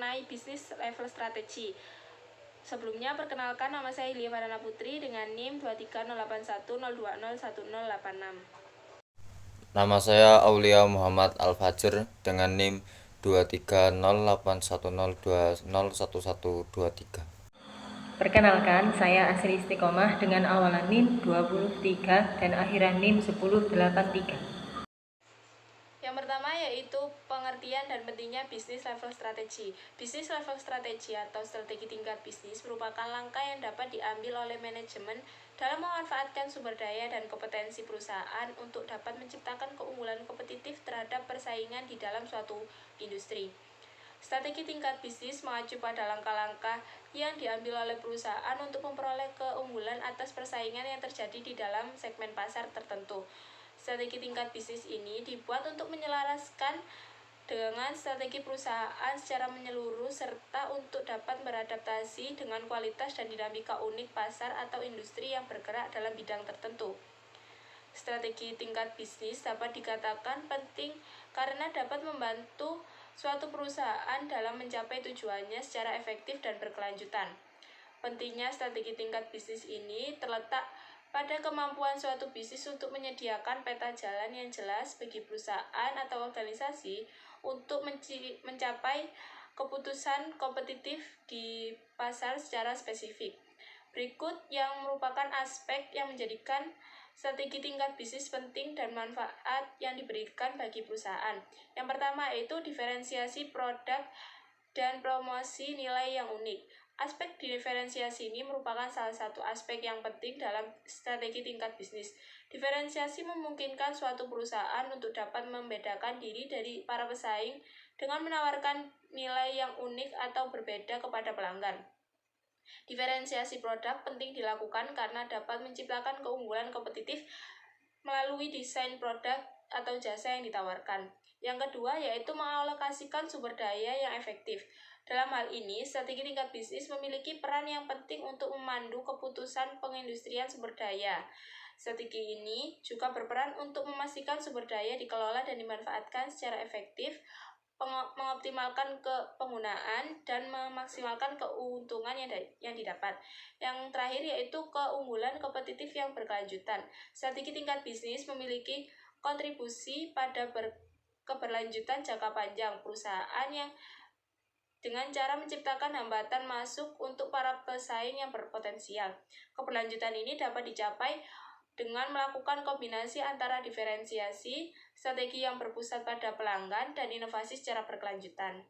mengenai bisnis level strategi. Sebelumnya, perkenalkan, nama saya Hilya Farana Putri dengan NIM 23081201086. Nama saya Aulia Muhammad Al-Fajr dengan NIM 2308102011123. Perkenalkan, saya Asri Istiqomah dengan awalan NIM 23 dan akhiran NIM 1083. Yang pertama yaitu pengertian dan pentingnya bisnis level strategi. Bisnis level strategi atau strategi tingkat bisnis merupakan langkah yang dapat diambil oleh manajemen dalam memanfaatkan sumber daya dan kompetensi perusahaan untuk dapat menciptakan keunggulan kompetitif terhadap persaingan di dalam suatu industri. Strategi tingkat bisnis mengacu pada langkah-langkah yang diambil oleh perusahaan untuk memperoleh keunggulan atas persaingan yang terjadi di dalam segmen pasar tertentu. Strategi tingkat bisnis ini dibuat untuk menyelaraskan dengan strategi perusahaan secara menyeluruh serta untuk dapat beradaptasi dengan kualitas dan dinamika unik pasar atau industri yang bergerak dalam bidang tertentu. Strategi tingkat bisnis dapat dikatakan penting karena dapat membantu suatu perusahaan dalam mencapai tujuannya secara efektif dan berkelanjutan. Pentingnya strategi tingkat bisnis ini terletak pada kemampuan suatu bisnis untuk menyediakan peta jalan yang jelas bagi perusahaan atau organisasi untuk mencapai keputusan kompetitif di pasar secara spesifik. Berikut yang merupakan aspek yang menjadikan strategi tingkat bisnis penting dan manfaat yang diberikan bagi perusahaan. Yang pertama yaitu diferensiasi produk dan promosi nilai yang unik. Aspek diferensiasi ini merupakan salah satu aspek yang penting dalam strategi tingkat bisnis. Diferensiasi memungkinkan suatu perusahaan untuk dapat membedakan diri dari para pesaing dengan menawarkan nilai yang unik atau berbeda kepada pelanggan. Diferensiasi produk penting dilakukan karena dapat menciptakan keunggulan kompetitif melalui desain produk atau jasa yang ditawarkan. Yang kedua yaitu mengalokasikan sumber daya yang efektif. Dalam hal ini, strategi tingkat bisnis memiliki peran yang penting untuk memandu keputusan pengindustrian sumber daya. Strategi ini juga berperan untuk memastikan sumber daya dikelola dan dimanfaatkan secara efektif, mengoptimalkan penggunaan dan memaksimalkan keuntungan yang didapat. Yang terakhir yaitu keunggulan kompetitif yang berkelanjutan. Strategi tingkat bisnis memiliki kontribusi pada keberlanjutan jangka panjang perusahaan yang dengan cara menciptakan hambatan masuk untuk para pesaing yang berpotensial. Keberlanjutan ini dapat dicapai dengan melakukan kombinasi antara diferensiasi, strategi yang berpusat pada pelanggan, dan inovasi secara berkelanjutan.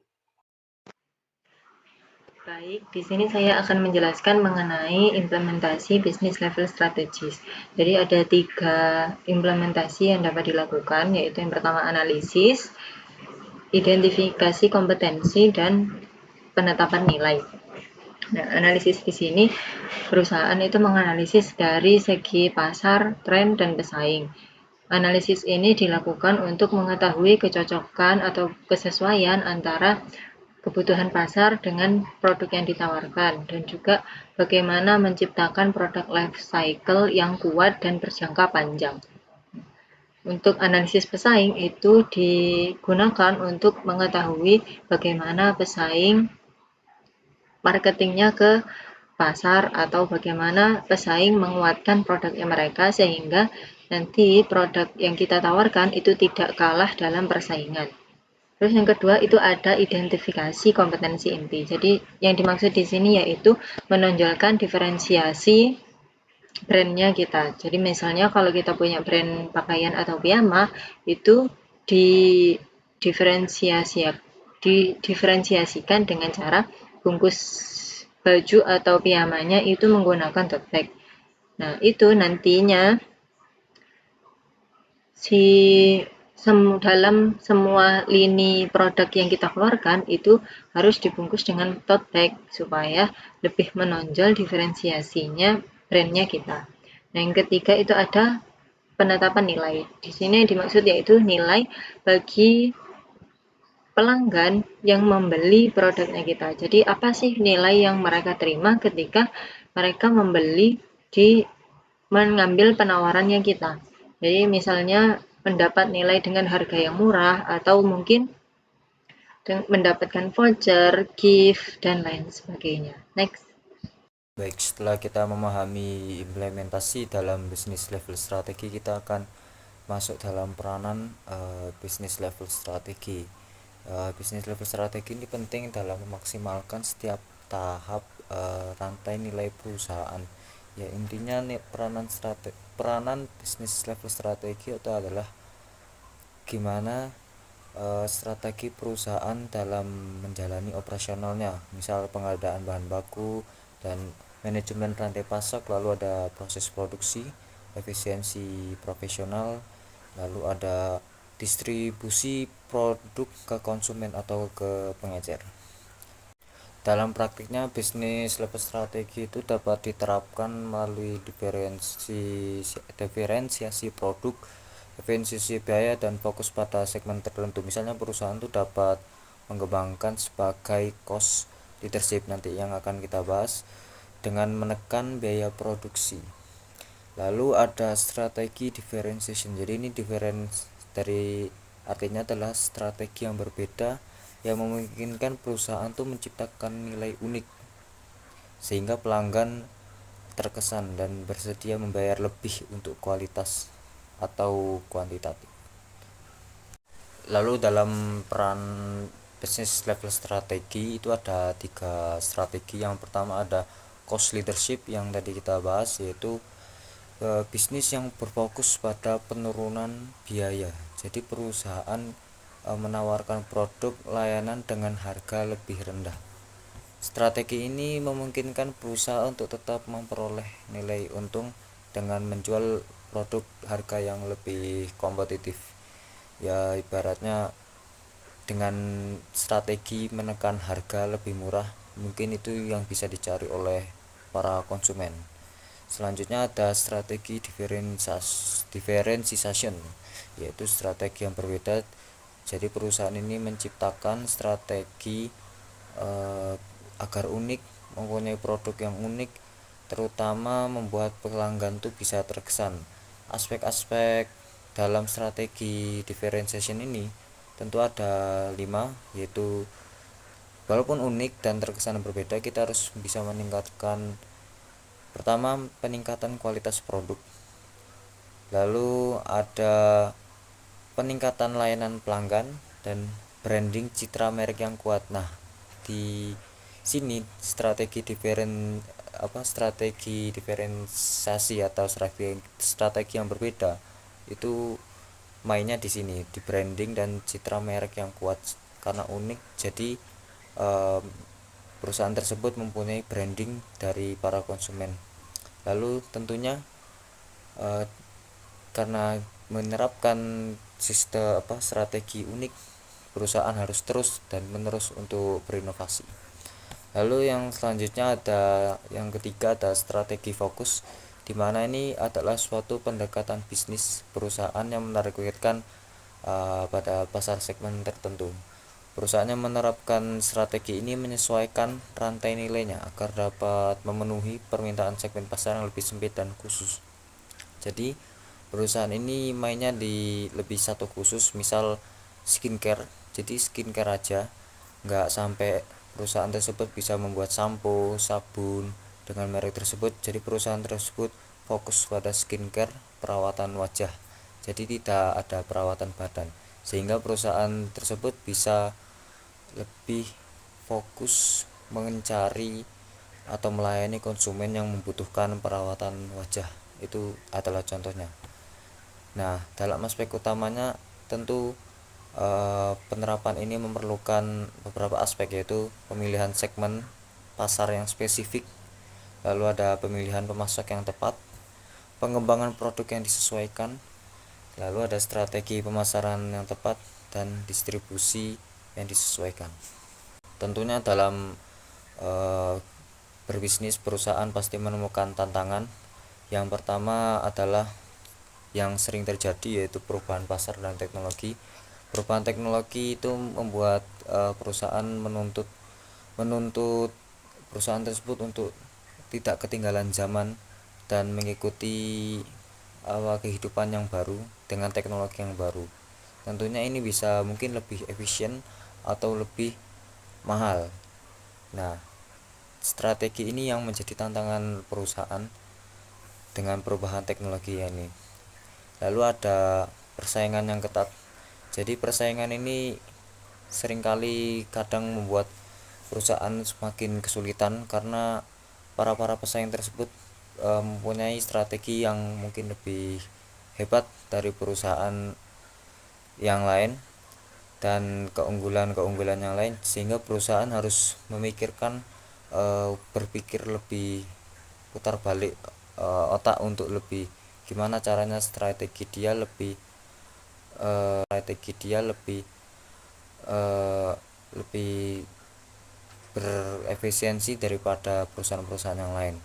Baik, di sini saya akan menjelaskan mengenai implementasi bisnis level strategis. Jadi ada 3 implementasi yang dapat dilakukan, yaitu yang pertama analisis, identifikasi kompetensi, dan penetapan nilai. Nah, analisis di sini perusahaan itu menganalisis dari segi pasar, tren, dan pesaing. Analisis ini dilakukan untuk mengetahui kecocokan atau kesesuaian antara kebutuhan pasar dengan produk yang ditawarkan dan juga bagaimana menciptakan produk life cycle yang kuat dan berjangka panjang. Untuk analisis pesaing itu digunakan untuk mengetahui bagaimana pesaing marketingnya ke pasar atau bagaimana pesaing menguatkan produknya mereka sehingga nanti produk yang kita tawarkan itu tidak kalah dalam persaingan. Terus yang kedua itu ada identifikasi kompetensi inti. Jadi yang dimaksud di sini yaitu menonjolkan diferensiasi brandnya kita. Jadi misalnya kalau kita punya brand pakaian atau piyama itu diferensiasikan dengan cara bungkus baju atau piyamanya itu menggunakan tote bag. Nah, itu nantinya dalam semua lini produk yang kita keluarkan itu harus dibungkus dengan tote bag supaya lebih menonjol diferensiasinya brandnya kita. Nah, yang ketiga itu ada penetapan nilai. Di sini yang dimaksud yaitu nilai bagi pelanggan yang membeli produknya kita. Jadi apa sih nilai yang mereka terima ketika mereka mengambil penawarannya kita. Jadi misalnya mendapat nilai dengan harga yang murah atau mungkin dan mendapatkan voucher, gift, dan lain sebagainya. Next. Baik, setelah kita memahami implementasi dalam bisnis level strategi, kita akan masuk dalam peranan bisnis level strategi. Bisnis level strategi ini penting dalam memaksimalkan setiap tahap rantai nilai perusahaan. Ya, intinya nih, peranan bisnis level strategi itu adalah gimana strategi perusahaan dalam menjalani operasionalnya, misal pengadaan bahan baku dan manajemen rantai pasok, lalu ada proses produksi, efisiensi profesional, lalu ada distribusi produk ke konsumen atau ke pengecer. Dalam praktiknya, bisnis level strategi itu dapat diterapkan melalui diferensiasi produk, efisiensi biaya, dan fokus pada segmen tertentu. Misalnya perusahaan itu dapat mengembangkan sebagai cost leadership nanti yang akan kita bahas dengan menekan biaya produksi. Lalu ada strategi differentiation. Jadi ini dari artinya adalah strategi yang berbeda yang memungkinkan perusahaan itu menciptakan nilai unik sehingga pelanggan terkesan dan bersedia membayar lebih untuk kualitas atau kuantitatif. Lalu dalam peran business level strategi itu ada 3 strategi. Yang pertama ada cost leadership yang tadi kita bahas, yaitu bisnis yang berfokus pada penurunan biaya. Jadi perusahaan menawarkan produk layanan dengan harga lebih rendah. Strategi ini memungkinkan perusahaan untuk tetap memperoleh nilai untung dengan menjual produk harga yang lebih kompetitif. Ya, ibaratnya dengan strategi menekan harga lebih murah, mungkin itu yang bisa dicari oleh para konsumen. Selanjutnya ada strategi differentiation, yaitu strategi yang berbeda. Jadi perusahaan ini menciptakan strategi agar unik, mempunyai produk yang unik, terutama membuat pelanggan tuh bisa terkesan. Aspek-aspek dalam strategi differentiation ini tentu ada 5, yaitu walaupun unik dan terkesan berbeda, kita harus bisa meningkatkan, pertama, peningkatan kualitas produk, lalu ada peningkatan layanan pelanggan, dan branding citra merek yang kuat. Nah, di sini strategi diferensiasi atau strategi yang berbeda itu mainnya di sini, di branding dan citra merek yang kuat. Karena unik, jadi perusahaan tersebut mempunyai branding dari para konsumen. Lalu tentunya karena menerapkan strategi unik, perusahaan harus terus dan menerus untuk berinovasi. Lalu yang selanjutnya ada yang ketiga, ada strategi fokus, di mana ini adalah suatu pendekatan bisnis perusahaan yang menargetkan pada pasar segmen tertentu. Perusahaan yang menerapkan strategi ini menyesuaikan rantai nilainya agar dapat memenuhi permintaan segmen pasar yang lebih sempit dan khusus. Jadi perusahaan ini mainnya di lebih satu khusus, misal skincare. Jadi skincare aja, nggak sampai perusahaan tersebut bisa membuat sampo, sabun dengan merek tersebut. Jadi perusahaan tersebut fokus pada skincare, perawatan wajah. Jadi tidak ada perawatan badan, sehingga perusahaan tersebut bisa lebih fokus mencari atau melayani konsumen yang membutuhkan perawatan wajah. Itu adalah contohnya. Nah, dalam aspek utamanya tentu penerapan ini memerlukan beberapa aspek, yaitu pemilihan segmen pasar yang spesifik, lalu ada pemilihan pemasok yang tepat, pengembangan produk yang disesuaikan, lalu ada strategi pemasaran yang tepat, dan distribusi yang disesuaikan. Tentunya dalam berbisnis, perusahaan pasti menemukan tantangan. Yang pertama adalah yang sering terjadi, yaitu perubahan pasar dan teknologi. Perubahan teknologi itu membuat perusahaan menuntut perusahaan tersebut untuk tidak ketinggalan zaman dan mengikuti kehidupan yang baru dengan teknologi yang baru. Tentunya ini bisa mungkin lebih efisien atau lebih mahal. Nah, strategi ini yang menjadi tantangan perusahaan dengan perubahan teknologi ini. Lalu ada persaingan yang ketat. Jadi persaingan ini seringkali kadang membuat perusahaan semakin kesulitan karena para pesaing tersebut mempunyai strategi yang mungkin lebih hebat dari perusahaan yang lain dan keunggulan-keunggulan yang lain, sehingga perusahaan harus memikirkan berpikir lebih putar balik otak untuk lebih gimana caranya strategi dia eh, lebih berefisiensi daripada perusahaan-perusahaan yang lain.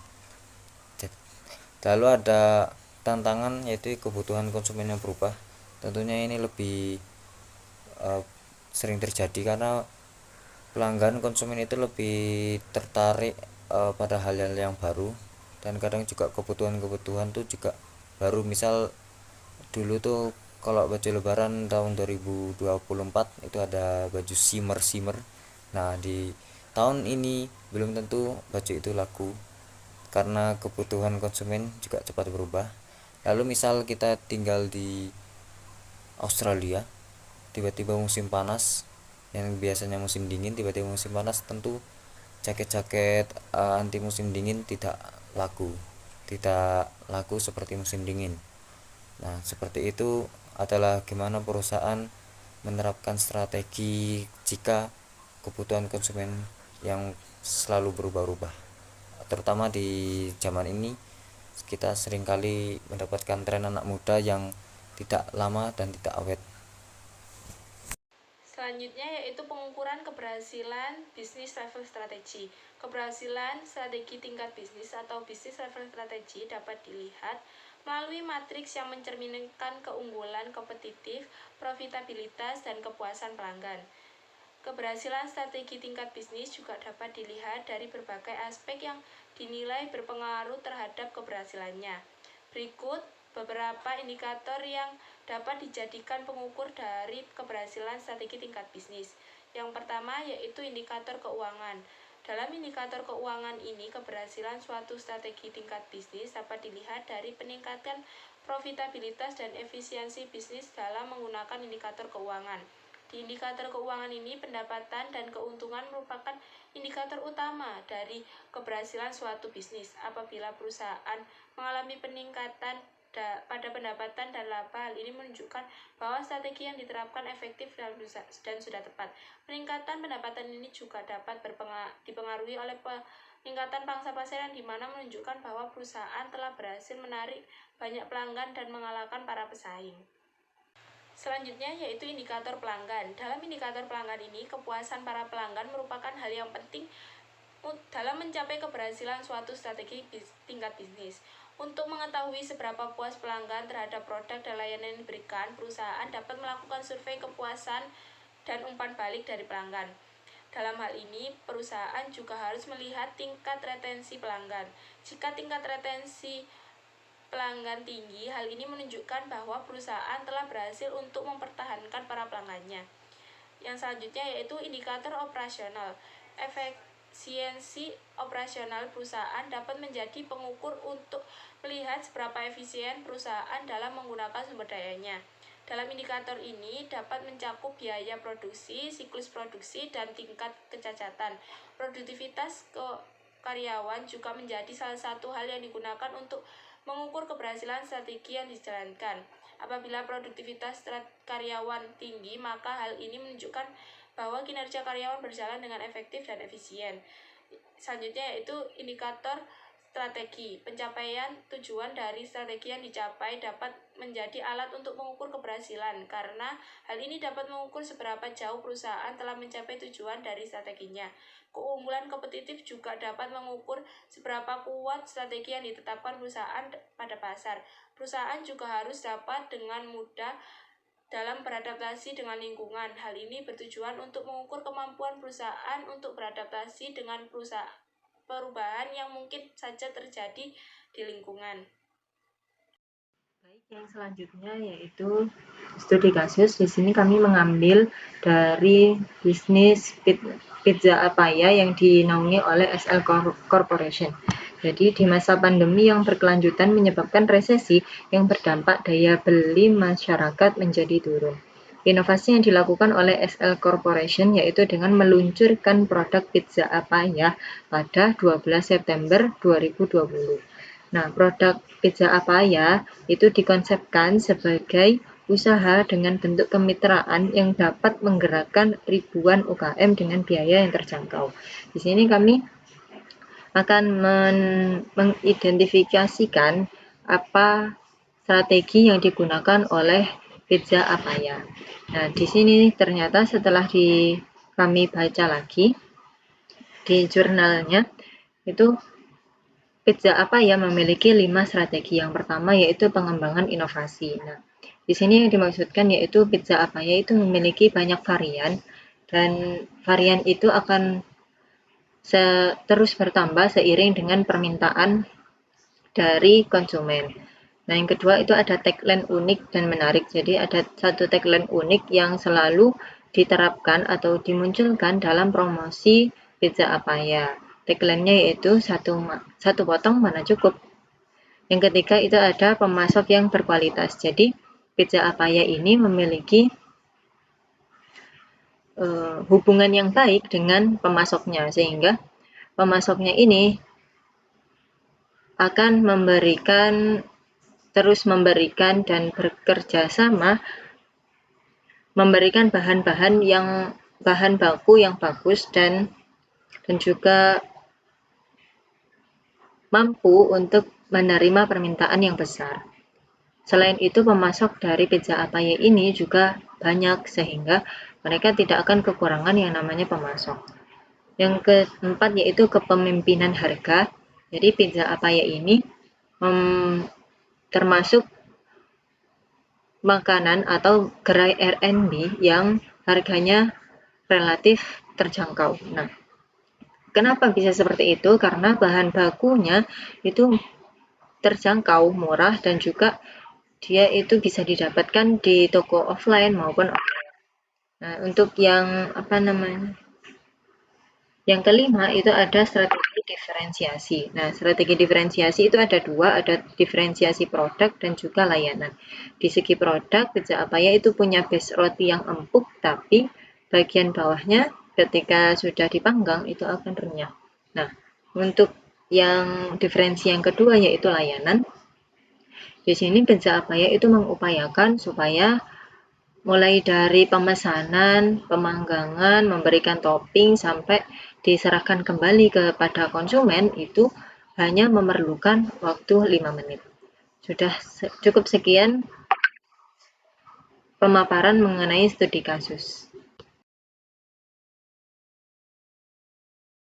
Lalu ada tantangan yaitu kebutuhan konsumen yang berubah. Tentunya ini lebih eh, sering terjadi karena pelanggan konsumen itu lebih tertarik pada hal-hal yang baru, dan kadang juga kebutuhan-kebutuhan tuh juga baru. Misal dulu tuh kalau baju lebaran tahun 2024 itu ada baju shimmer. Nah, di tahun ini belum tentu baju itu laku karena kebutuhan konsumen juga cepat berubah. Lalu misal kita tinggal di Australia, tiba-tiba musim panas, yang biasanya musim dingin tiba-tiba musim panas, tentu jaket-jaket anti musim dingin tidak laku seperti musim dingin. Nah, seperti itu adalah gimana perusahaan menerapkan strategi jika kebutuhan konsumen yang selalu berubah-ubah. Terutama di zaman ini kita seringkali mendapatkan tren anak muda yang tidak lama dan tidak awet. Selanjutnya yaitu pengukuran keberhasilan bisnis level strategi. Keberhasilan strategi tingkat bisnis atau bisnis level strategi dapat dilihat melalui matriks yang mencerminkan keunggulan kompetitif, profitabilitas, dan kepuasan pelanggan. Keberhasilan strategi tingkat bisnis juga dapat dilihat dari berbagai aspek yang dinilai berpengaruh terhadap keberhasilannya. Berikut beberapa indikator yang dapat dijadikan pengukur dari keberhasilan strategi tingkat bisnis. Yang pertama yaitu indikator keuangan. Dalam indikator keuangan ini, keberhasilan suatu strategi tingkat bisnis dapat dilihat dari peningkatan profitabilitas dan efisiensi bisnis dalam menggunakan indikator keuangan. Di indikator keuangan ini, pendapatan dan keuntungan merupakan indikator utama dari keberhasilan suatu bisnis. Apabila perusahaan mengalami peningkatan pada pendapatan dan laba, hal ini menunjukkan bahwa strategi yang diterapkan efektif dan sudah tepat. Peningkatan pendapatan ini juga dapat dipengaruhi oleh peningkatan pangsa pasar, yang dimana menunjukkan bahwa perusahaan telah berhasil menarik banyak pelanggan dan mengalahkan para pesaing. Selanjutnya yaitu indikator pelanggan. Dalam indikator pelanggan ini, kepuasan para pelanggan merupakan hal yang penting dalam mencapai keberhasilan suatu strategi tingkat bisnis. Untuk mengetahui seberapa puas pelanggan terhadap produk dan layanan yang diberikan, perusahaan dapat melakukan survei kepuasan dan umpan balik dari pelanggan. Dalam hal ini, perusahaan juga harus melihat tingkat retensi pelanggan. Jika tingkat retensi pelanggan tinggi, hal ini menunjukkan bahwa perusahaan telah berhasil untuk mempertahankan para pelanggannya. Yang selanjutnya yaitu indikator operasional. Efisiensi operasional perusahaan dapat menjadi pengukur untuk melihat seberapa efisien perusahaan dalam menggunakan sumber dayanya. Dalam indikator ini dapat mencakup biaya produksi, siklus produksi, dan tingkat kecacatan. Produktivitas karyawan juga menjadi salah satu hal yang digunakan untuk mengukur keberhasilan strategi yang dijalankan. Apabila produktivitas karyawan tinggi, maka hal ini menunjukkan bahwa kinerja karyawan berjalan dengan efektif dan efisien. Selanjutnya yaitu indikator strategi. Pencapaian tujuan dari strategi yang dicapai dapat menjadi alat untuk mengukur keberhasilan, karena hal ini dapat mengukur seberapa jauh perusahaan telah mencapai tujuan dari strateginya. Keunggulan kompetitif juga dapat mengukur seberapa kuat strategi yang ditetapkan perusahaan pada pasar. Perusahaan juga harus dapat dengan mudah dalam beradaptasi dengan lingkungan. Hal ini bertujuan untuk mengukur kemampuan perusahaan untuk beradaptasi dengan perubahan yang mungkin saja terjadi di lingkungan. Yang selanjutnya yaitu studi kasus. Di sini kami mengambil dari bisnis Pizza Apaya yang dinaungi oleh SL Corporation. Jadi di masa pandemi yang berkelanjutan menyebabkan resesi yang berdampak daya beli masyarakat menjadi turun. Inovasi yang dilakukan oleh SL Corporation yaitu dengan meluncurkan produk Pizza Apaya pada 12 September 2020. Nah, produk Pizza Apaya itu dikonsepkan sebagai usaha dengan bentuk kemitraan yang dapat menggerakkan ribuan UKM dengan biaya yang terjangkau. Di sini kami akan mengidentifikasikan apa strategi yang digunakan oleh Pizza Apaya. Nah, di sini ternyata setelah kami baca lagi di jurnalnya itu Pizza Apaya memiliki 5 strategi. Yang pertama yaitu pengembangan inovasi. Nah, di sini yang dimaksudkan yaitu Pizza Apaya itu memiliki banyak varian dan varian itu akan terus bertambah seiring dengan permintaan dari konsumen. Nah, yang kedua itu ada tagline unik dan menarik. Jadi ada satu tagline unik yang selalu diterapkan atau dimunculkan dalam promosi Pizza Apaya. Tagline-nya yaitu satu potong mana cukup. Yang ketiga itu ada pemasok yang berkualitas. Jadi Pizza Apaya ini memiliki hubungan yang baik dengan pemasoknya sehingga pemasoknya ini akan terus memberikan dan bekerja sama memberikan bahan baku yang bagus dan juga mampu untuk menerima permintaan yang besar. Selain itu, pemasok dari Pizza Apaya ini juga banyak sehingga mereka tidak akan kekurangan yang namanya pemasok. Yang keempat yaitu kepemimpinan harga. Jadi Pizza Apaya ini termasuk makanan atau gerai R&B yang harganya relatif terjangkau. Nah, kenapa bisa seperti itu? Karena bahan bakunya itu terjangkau, murah, dan juga dia itu bisa didapatkan di toko offline maupun online. Nah, untuk yang yang kelima itu ada strategi diferensiasi. Nah, strategi diferensiasi itu ada dua, ada diferensiasi produk dan juga layanan. Di segi produk, Pizza Apaya itu punya base roti yang empuk, tapi bagian bawahnya ketika sudah dipanggang itu akan renyah. Nah, untuk yang diferensi yang kedua yaitu layanan. Di sini Pizza Apaya itu mengupayakan supaya mulai dari pemesanan, pemanggangan, memberikan topping, sampai diserahkan kembali kepada konsumen itu hanya memerlukan waktu 5 menit. Sudah cukup sekian pemaparan mengenai studi kasus.